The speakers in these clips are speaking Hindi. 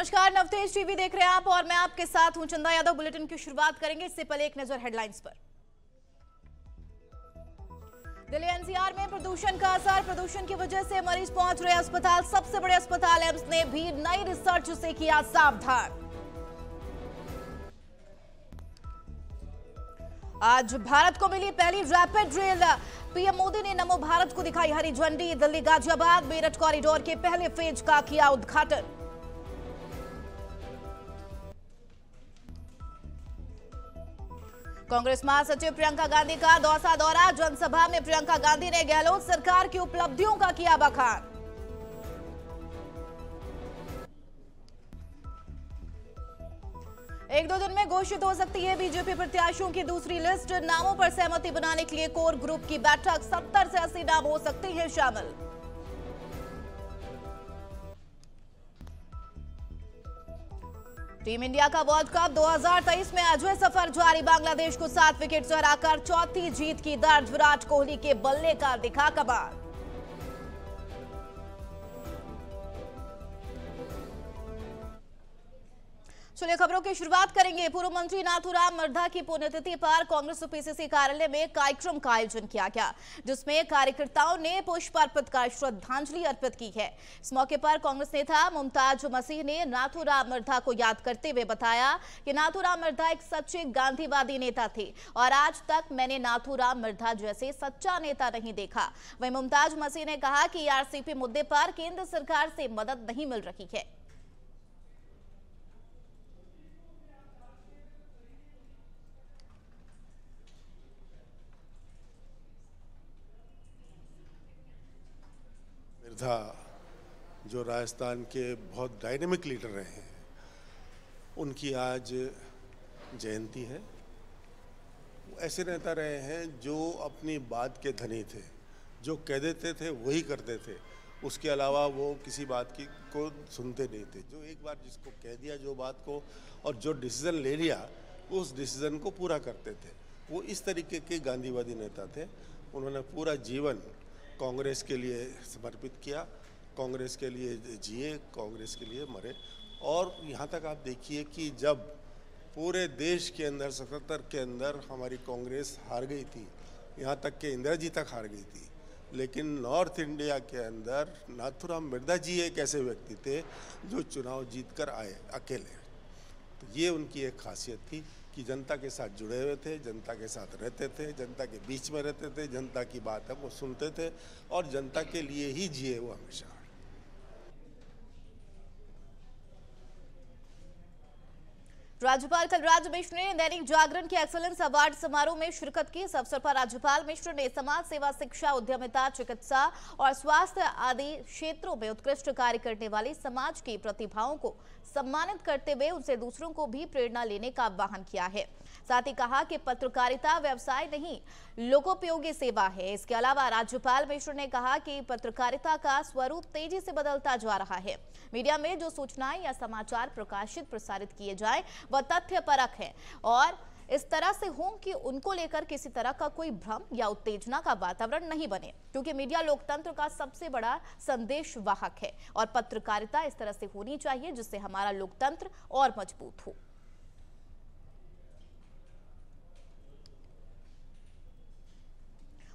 नमस्कार, नवतेज टीवी देख रहे हैं आप और मैं आपके साथ हूं चंदा यादव। बुलेटिन की शुरुआत करेंगे, इससे पहले एक नजर हेडलाइंस पर। दिल्ली एनसीआर में प्रदूषण का असर, प्रदूषण की वजह से मरीज पहुंच रहे अस्पताल। सबसे बड़े अस्पताल एम्स ने भी नई रिसर्च से किया सावधान। आज भारत को मिली पहली रैपिड रेल, पीएम मोदी ने नमो भारत को दिखाई हरी झंडी। दिल्ली गाजियाबाद मेरठ कॉरिडोर के पहले फेज का किया उद्घाटन। कांग्रेस महासचिव प्रियंका गांधी का दौसा दौरा, जनसभा में प्रियंका गांधी ने गहलोत सरकार की उपलब्धियों का किया बखान। एक दो दिन में घोषित हो सकती है बीजेपी प्रत्याशियों की दूसरी लिस्ट। नामों पर सहमति बनाने के लिए कोर ग्रुप की बैठक, 70 से 80 नाम हो सकते हैं शामिल। टीम इंडिया का वर्ल्ड कप 2023 में अजय सफर जारी, बांग्लादेश को 7 विकेट से हराकर चौथी जीत की दर्ज। विराट कोहली के बल्ले का दिखा कमाल। चलिए खबरों की शुरुआत करेंगे। पूर्व मंत्री नाथूराम मरधा की पुण्यतिथि पर कांग्रेस पीसीसी कार्यालय में कार्यक्रम का आयोजन किया गया, जिसमें कार्यकर्ताओं ने पुष्प अर्पित कर श्रद्धांजलि अर्पित की है। इस मौके पर कांग्रेस नेता मुमताज मसीह ने नाथूराम मरधा को याद करते हुए बताया कि नाथूराम मरधा एक सच्चे गांधीवादी नेता थे और आज तक मैंने नाथूराम मरधा जैसे सच्चा नेता नहीं देखा। वहीं मुमताज मसीह ने कहा कि आरसीपी मुद्दे पर केंद्र सरकार से मदद नहीं मिल रही है। मिर्धा जो राजस्थान के बहुत डायनेमिक लीडर रहे हैं, उनकी आज जयंती है। वो ऐसे नेता रहे हैं जो अपनी बात के धनी थे, जो कह देते थे वही करते थे, उसके अलावा वो किसी बात की को सुनते नहीं थे। जो एक बार जिसको कह दिया जो बात को और जो डिसीज़न ले लिया उस डिसीज़न को पूरा करते थे। वो इस तरीके के गांधीवादी नेता थे। उन्होंने पूरा जीवन कांग्रेस के लिए समर्पित किया, कांग्रेस के लिए जिए, कांग्रेस के लिए मरे। और यहाँ तक आप देखिए कि जब पूरे देश के अंदर 77 के अंदर हमारी कांग्रेस हार गई थी, यहाँ तक कि इंदिरा जी तक हार गई थी, लेकिन नॉर्थ इंडिया के अंदर नाथूराम मरधा जी एक ऐसे व्यक्ति थे जो चुनाव जीत कर आए अकेले। तो ये उनकी एक खासियत थी कि जनता के साथ जुड़े हुए थे, जनता के साथ रहते थे, जनता के बीच में रहते थे, जनता की बात है वो सुनते थे और जनता के लिए ही जिए वो हमेशा। राज्यपाल कलराज मिश्र ने दैनिक जागरण के एक्सीलेंस अवार्ड समारोह में शिरकत की। इस अवसर पर राज्यपाल मिश्र ने समाज सेवा, शिक्षा, उद्यमिता, चिकित्सा और स्वास्थ्य आदि क्षेत्रों में उत्कृष्ट कार्य करने वाली समाज की प्रतिभाओं को सम्मानित करते हुए उनसे दूसरों को भी प्रेरणा लेने का आह्वान किया है। साथ ही कहा कि पत्रकारिता व्यवसाय नहीं, लोकोपयोगी सेवा है। इसके अलावा राज्यपाल मिश्र ने कहा कि पत्रकारिता का स्वरूप तेजी से बदलता जा रहा है। मीडिया में जो सूचनाएं या समाचार प्रकाशित प्रसारित किए जाएं वह तथ्य परक है और इस तरह से हो कि उनको लेकर किसी तरह का कोई भ्रम या उत्तेजना का वातावरण नहीं बने, क्योंकि मीडिया लोकतंत्र का सबसे बड़ा संदेश वाहक है और पत्रकारिता इस तरह से होनी चाहिए जिससे हमारा लोकतंत्र और मजबूत हो।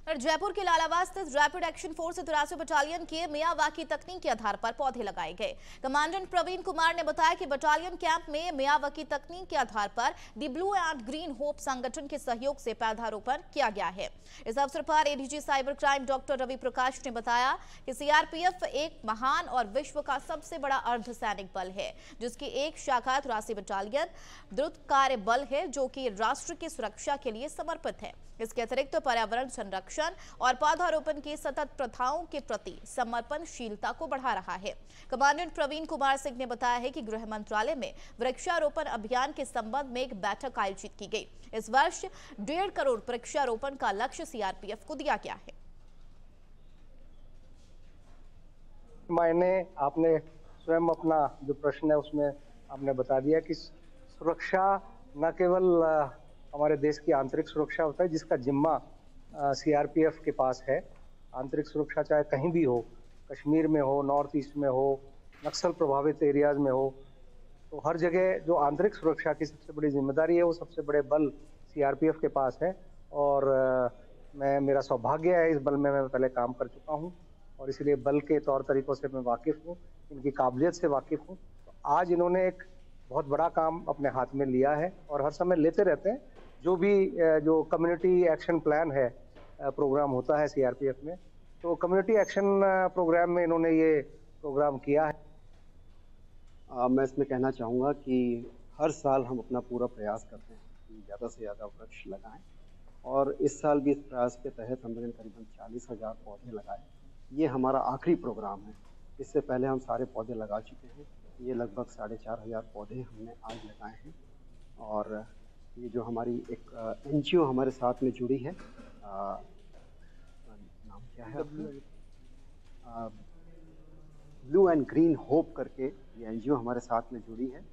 जयपुर के लालावास स्थित रैपिड एक्शन फोर्स 83 बटालियन के मियावाकी तकनीक के आधार पर पौधे लगाए गए। कमांडेंट प्रवीण कुमार ने बताया कि बटालियन कैंप में मियावाकी तकनीक के आधार पर दी ब्लू एंड ग्रीन होप संगठन के सहयोग से पौधारोपण किया गया है। इस अवसर पर ADG cyber crime doctor Ravi Prakash ने बताया कि सीआरपीएफ एक महान और विश्व का सबसे बड़ा अर्धसैनिक बल है, जिसकी एक शाखा 83 बटालियन द्रुत कार्य बल है, जो कि राष्ट्र की सुरक्षा के लिए समर्पित है। इसके अतिरिक्त पर्यावरण संरक्षण और पौधारोपण की सतत प्रथाओं के प्रति समर्पणशीलता को बढ़ा रहा है। कमांडेंट प्रवीण कुमार सिंह ने बताया है कि गृह मंत्रालय में वृक्षारोपण अभियान के संबंध में एक बैठक आयोजित की गई। इस वर्ष 1.5 करोड़ वृक्षारोपण का लक्ष्य सीआरपीएफ को दिया गया है। मायने आपने स्वयं अपना जो प्रश्न है उसमें आपने बता दिया कि सुरक्षा न केवल हमारे देश की आंतरिक सुरक्षा होता है, जिसका जिम्मा सीआरपीएफ के पास है। आंतरिक सुरक्षा चाहे कहीं भी हो, कश्मीर में हो, नॉर्थ ईस्ट में हो, नक्सल प्रभावित एरियाज में हो, तो हर जगह जो आंतरिक सुरक्षा की सबसे बड़ी जिम्मेदारी है वो सबसे बड़े बल सीआरपीएफ के पास है। और मेरा सौभाग्य है, इस बल में मैं पहले काम कर चुका हूँ और इसलिए बल के तौर तरीकों से मैं वाकिफ हूँ, इनकी काबिलियत से वाकिफ हूँ। तो आज इन्होंने एक बहुत बड़ा काम अपने हाथ में लिया है और हर समय लेते रहते हैं। जो भी जो कम्युनिटी एक्शन प्लान है, प्रोग्राम होता है सीआरपीएफ में, तो कम्युनिटी एक्शन प्रोग्राम में इन्होंने ये प्रोग्राम किया है। मैं इसमें कहना चाहूँगा कि हर साल हम अपना पूरा प्रयास करते हैं कि ज़्यादा से ज़्यादा वृक्ष लगाएं और इस साल भी इस प्रयास के तहत हमने करीबन 40,000 पौधे लगाए। ये हमारा आखिरी प्रोग्राम है, इससे पहले हम सारे पौधे लगा चुके हैं। ये लगभग 4,500 पौधे हमने आज लगाए हैं। और ये जो हमारी एक एनजीओ हमारे साथ में जुड़ी है, नाम क्या है, ब्लू एंड ग्रीन होप करके ये एनजीओ हमारे साथ में जुड़ी है,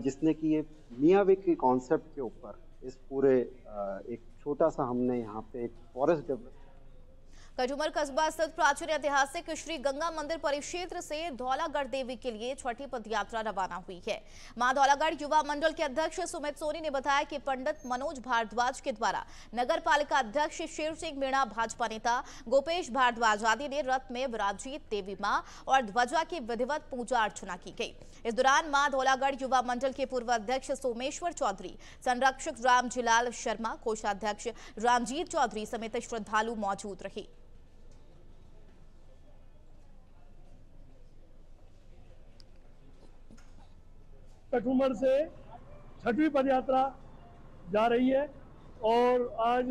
जिसने कि ये मियावे के कॉन्सेप्ट के ऊपर इस पूरे एक छोटा सा हमने यहाँ पे एक फॉरेस्ट डेवलप। कटुमर कस्बा स्थित प्राचीन ऐतिहासिक श्री गंगा मंदिर परिक्षेत्र से धौलागढ़ देवी के लिए छठी पदयात्रा रवाना हुई है। मां धौलागढ़ युवा मंडल के अध्यक्ष सुमित सोनी ने बताया कि पंडित मनोज भारद्वाज के द्वारा नगर पालिका अध्यक्ष शेर सिंह मीणा, भाजपा नेता गोपेश भारद्वाज आदि ने रथ में विराजित देवी मां और ध्वजा की विधिवत पूजा अर्चना की गई। इस दौरान मां धौलागढ़ युवा मंडल के पूर्व अध्यक्ष सोमेश्वर चौधरी, संरक्षक रामजीलाल शर्मा, कोषाध्यक्ष रामजीत चौधरी समेत श्रद्धालु मौजूद रहे। कटुमर से छठवीं पदयात्रा जा रही है और आज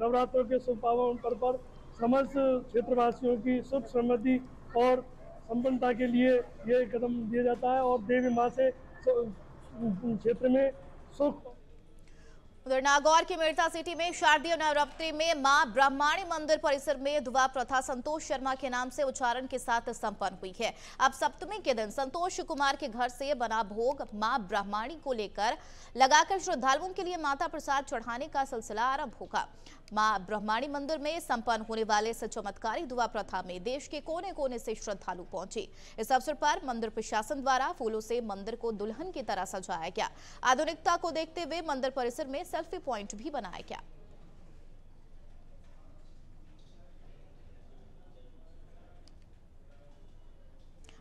नवरात्रों के शुभ पावन पर्व पर समस्त क्षेत्रवासियों की सुख समृद्धि और संपन्नता के लिए ये कदम दिया जाता है और देवी माँ से क्षेत्र में सुख। उधर नागौर की मेड़ता सिटी में शारदीय नवरात्रि में मां ब्रह्माणी मंदिर परिसर में दुआ प्रथा संतोष शर्मा के नाम से उच्चारण के साथ संपन्न हुई है। अब सप्तमी के दिन संतोष कुमार के घर से बना भोग मां ब्रह्माणी को लेकर लगाकर श्रद्धालुओं के लिए माता प्रसाद चढ़ाने का सिलसिला आरंभ होगा। मां ब्रह्माणी मंदिर में संपन्न होने वाले इस चमत्कारी दुआ प्रथा में देश के कोने कोने से श्रद्धालु पहुंचे। इस अवसर पर मंदिर प्रशासन द्वारा फूलों से मंदिर को दुल्हन की तरह सजाया गया। आधुनिकता को देखते हुए मंदिर परिसर में सेल्फी पॉइंट भी बनाया गया।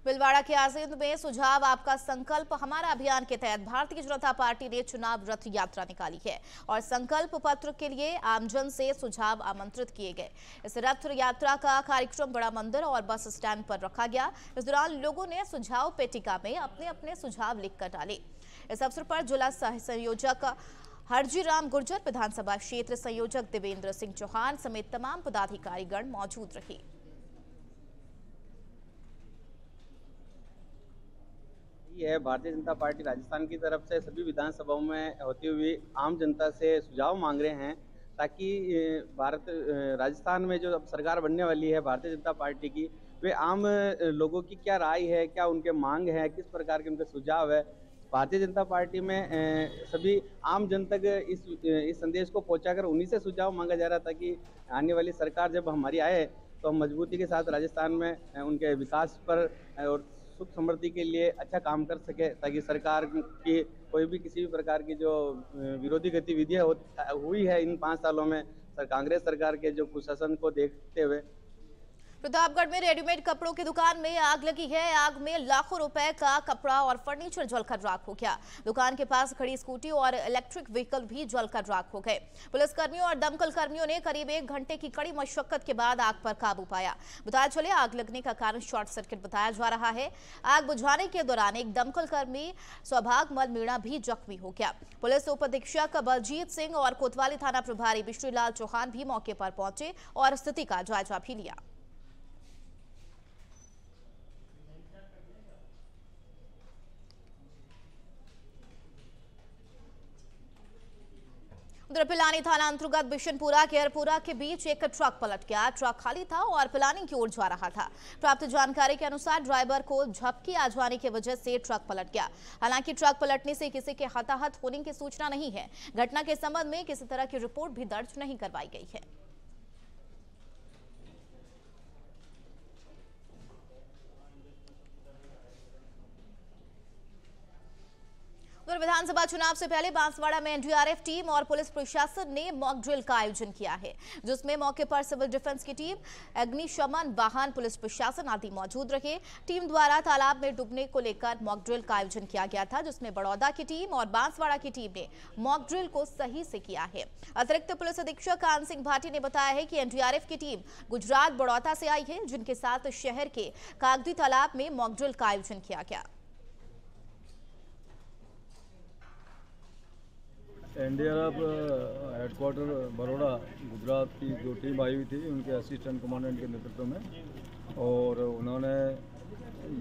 भिलवाड़ा के आजिंद में सुझाव आपका संकल्प हमारा अभियान के तहत भारतीय जनता पार्टी ने चुनाव रथ यात्रा निकाली है और संकल्प पत्र के लिए आमजन से सुझाव आमंत्रित किए गए। इस रथ यात्रा का कार्यक्रम बड़ा मंदिर और बस स्टैंड पर रखा गया। इस दौरान लोगों ने सुझाव पेटिका में अपने अपने सुझाव लिखकर डाले। इस अवसर पर जिला संयोजक हरजीराम गुर्जर, विधानसभा क्षेत्र संयोजक देवेंद्र सिंह चौहान समेत तमाम पदाधिकारीगण मौजूद रहे। है भारतीय जनता पार्टी राजस्थान की तरफ से सभी विधानसभाओं में होते हुए आम जनता से सुझाव मांग रहे हैं ताकि राजस्थान में जो अब सरकार बनने वाली है भारतीय जनता पार्टी की, वे आम लोगों की क्या राय है, क्या उनके मांग है, किस प्रकार के उनके सुझाव है। भारतीय जनता पार्टी में सभी आम जन तक इस संदेश को पहुंचाकर उन्हीं से सुझाव मांगा जा रहा था कि आने वाली सरकार जब हमारी आए तो हम मजबूती के साथ राजस्थान में उनके विकास पर और सुख समृद्धि के लिए अच्छा काम कर सके, ताकि सरकार की कोई भी किसी भी प्रकार की जो विरोधी गतिविधियां हुई है इन 5 सालों में कांग्रेस सरकार के जो कुशासन को देखते हुए। प्रतापगढ़ में रेडीमेड कपड़ों की दुकान में आग लगी है। आग में लाखों रुपए का कपड़ा और फर्नीचर जलकर राख हो गया। दुकान के पास खड़ी स्कूटी और इलेक्ट्रिक व्हीकल भी जलकर राख हो गए। पुलिसकर्मियों और दमकल कर्मियों ने करीब 1 घंटे की कड़ी मशक्कत के बाद आग पर काबू पाया। बताया चले आग लगने का कारण शॉर्ट सर्किट बताया जा रहा है। आग बुझाने के दौरान एक दमकल कर्मी सौभागमल मीणा भी जख्मी हो गया। पुलिस उप अधीक्षक बलजीत सिंह और कोतवाली थाना प्रभारी बिश्रीलाल चौहान भी मौके पर पहुंचे और स्थिति का जायजा भी लिया। उधर पिलानी थाना अंतर्गत बिशनपुरा केरपुरा के बीच एक ट्रक पलट गया। ट्रक खाली था और पिलानी की ओर जा रहा था। प्राप्त जानकारी के अनुसार ड्राइवर को झपकी आ जाने की वजह से ट्रक पलट गया। हालांकि ट्रक पलटने से किसी के हताहत होने की सूचना नहीं है। घटना के संबंध में किसी तरह की रिपोर्ट भी दर्ज नहीं करवाई गई है। विधानसभा चुनाव से पहले बांसवाड़ा में एनडीआरएफ टीम और पुलिस प्रशासन ने मॉक ड्रिल का आयोजन किया है, जिसमें मौके पर सिविल डिफेंस की टीम, अग्निशमन वाहन, पुलिस प्रशासन आदि मौजूद रहे। टीम द्वारा तालाब में डूबने को लेकर मॉक ड्रिल का आयोजन किया गया था, जिसमें बड़ौदा की टीम और बांसवाड़ा की टीम ने मॉक ड्रिल को सही से किया है। अतिरिक्त पुलिस अधीक्षक कान सिंह भाटी ने बताया है कि एनडीआरएफ की टीम गुजरात बड़ौदा से आई है, जिनके साथ शहर के कागदी तालाब में मॉक ड्रिल का आयोजन किया गया। एनडीआरएफ हेडक्वार्टर बड़ौदा गुजरात की जो टीम आई हुई थी, उनके असिस्टेंट कमांडेंट के नेतृत्व में, और उन्होंने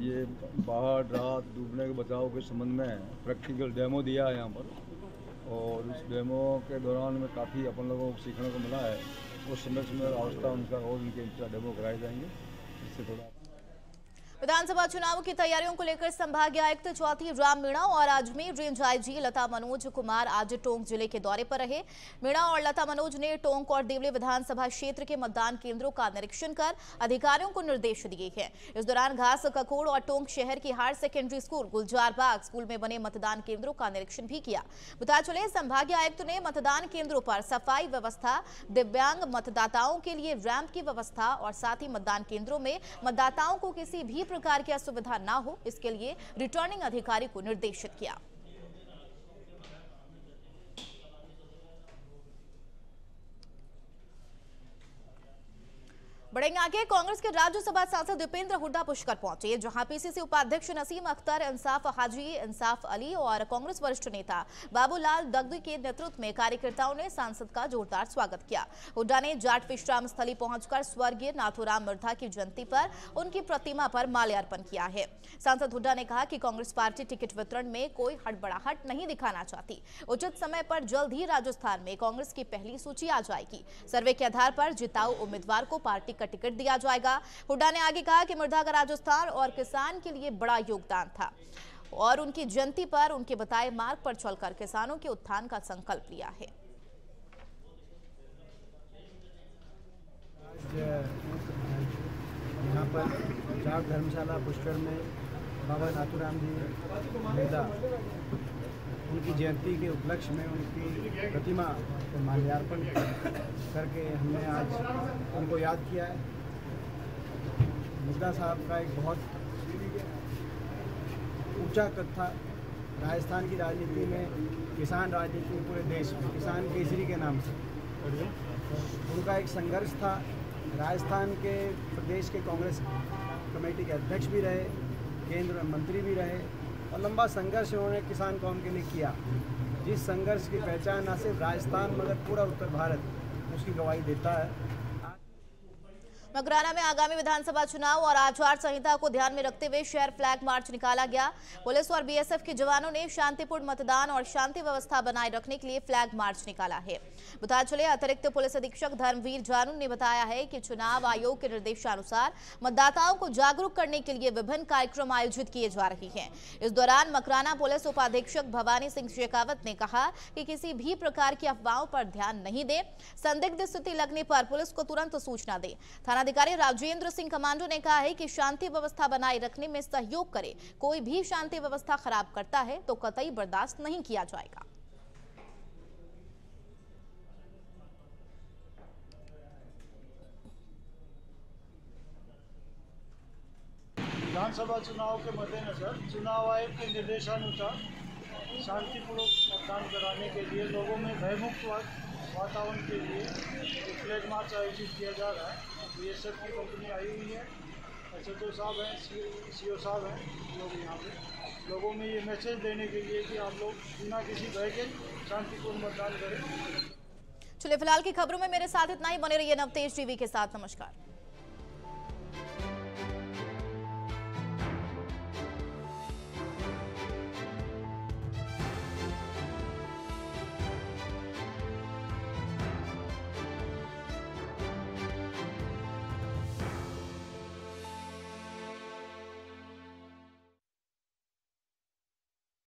ये बाढ़ रात डूबने के बचाव के संबंध में प्रैक्टिकल डेमो दिया है यहाँ पर। और उस डेमो के दौरान में काफ़ी अपन लोगों को सीखने को मिला है। उस समय समय अवस्था उनका और उनके डेमो कराए जाएंगे, इससे थोड़ा। विधानसभा चुनाव की तैयारियों को लेकर संभागीय आयुक्त चौथी राम मीणा और अजमेर रेंज आईजी लता मनोज कुमार आज टोंक जिले के दौरे पर रहे। मीणा और लता मनोज ने टोंक और देवली विधानसभा क्षेत्र के मतदान केंद्रों का निरीक्षण कर अधिकारियों को निर्देश दिए हैं। इस दौरान घास ककोड़ और टोंक शहर की हायर सेकेंडरी स्कूल गुलजार बाग स्कूल में बने मतदान केंद्रों का निरीक्षण भी किया। बता चले, संभागीय आयुक्त ने मतदान केंद्रों पर सफाई व्यवस्था, दिव्यांग मतदाताओं के लिए रैंप की व्यवस्था और साथ ही मतदान केंद्रों में मतदाताओं को किसी भी प्रकार की असुविधा ना हो, इसके लिए रिटर्निंग अधिकारी को निर्देशित किया। बढ़ेंगे आगे। कांग्रेस के राज्यसभा सांसद दीपेंद्र हुड्डा पुष्कर पहुंचे, जहां पीसीसी उपाध्यक्ष नसीम अख्तर, इंसाफ हाजी, इंसाफ अली और कांग्रेस वरिष्ठ नेता बाबूलाल दग्दी के नेतृत्व में कार्यकर्ताओं ने सांसद का जोरदार स्वागत किया। हुड्डा ने जाट विश्राम स्थली पहुंचकर स्वर्गीय नाथूराम मिर्धा की जयंती पर उनकी प्रतिमा पर माल्यार्पण किया है। सांसद हुड्डा ने कहा कि कांग्रेस पार्टी टिकट वितरण में कोई हड़बड़ाहट नहीं दिखाना चाहती। उचित समय पर जल्द ही राजस्थान में कांग्रेस की पहली सूची आ जाएगी। सर्वे के आधार पर जिताऊ उम्मीदवार को पार्टी का टिकट दिया जाएगा। हुड्डा ने आगे कहा कि मिर्धा का राजस्थान और किसान के लिए बड़ा योगदान था और उनकी जयंती पर उनके बताए मार्ग पर चलकर किसानों के उत्थान का संकल्प लिया है। यहाँ पर जाट धर्मशाला पुष्कर में बाबा नाथूराम जी मिर्धा उनकी जयंती के उपलक्ष्य में उनकी प्रतिमा को माल्यार्पण करके हमने आज उनको याद किया है। मिर्धा साहब का एक बहुत ऊंचा कद था राजस्थान की राजनीति में, किसान राजनीति में, पूरे देश में किसान केसरी के नाम से उनका एक संघर्ष था। राजस्थान के प्रदेश के कांग्रेस कमेटी के अध्यक्ष भी रहे, केंद्र में मंत्री भी रहे और लंबा संघर्ष उन्होंने किसान कौम के लिए किया, जिस संघर्ष की पहचान न सिर्फ राजस्थान मगर पूरा उत्तर भारत उसकी गवाही देता है। मकराना में आगामी विधानसभा चुनाव और आचार संहिता को ध्यान में रखते हुए शहर फ्लैग मार्च निकाला गया। पुलिस और बीएसएफ के जवानों ने शांतिपूर्ण मतदान और शांति व्यवस्था बनाए रखने के लिए फ्लैग मार्च निकाला है। बता चले, अतिरिक्त पुलिस अधीक्षक धर्मवीर जानू ने बताया है कि चुनाव आयोग के निर्देशानुसार मतदाताओं को जागरूक करने के लिए विभिन्न कार्यक्रम आयोजित किए जा रहे हैं। इस दौरान मकराना पुलिस उपाधीक्षक भवानी सिंह शेखावत ने कहा कि किसी भी प्रकार की अफवाहों पर ध्यान नहीं दें। संदिग्ध स्थिति लगने पर पुलिस को तुरंत सूचना दें। अधिकारी राजेंद्र सिंह कमांडो ने कहा है कि शांति व्यवस्था बनाए रखने में सहयोग करें। कोई भी शांति व्यवस्था खराब करता है तो कतई बर्दाश्त नहीं किया जाएगा। विधानसभा चुनाव के मद्देनजर चुनाव आयोग के निर्देशानुसार शांतिपूर्वक मतदान कराने के लिए लोगों में भयमुक्त वातावरण के लिए फ्लैग मार्च आयोजित किया जा रहा है। बीएसएफ की कंपनी आई हुई है, एसएचओ साहब हैं, सीओ साहब हैं, लोग यहाँ पे लोगों में ये मैसेज देने के लिए कि आप लोग बिना किसी भय के शांतिपूर्ण मतदान करें। चलिए, फिलहाल की खबरों में मेरे साथ इतना ही। बने रहिए नवतेज टीवी के साथ। नमस्कार।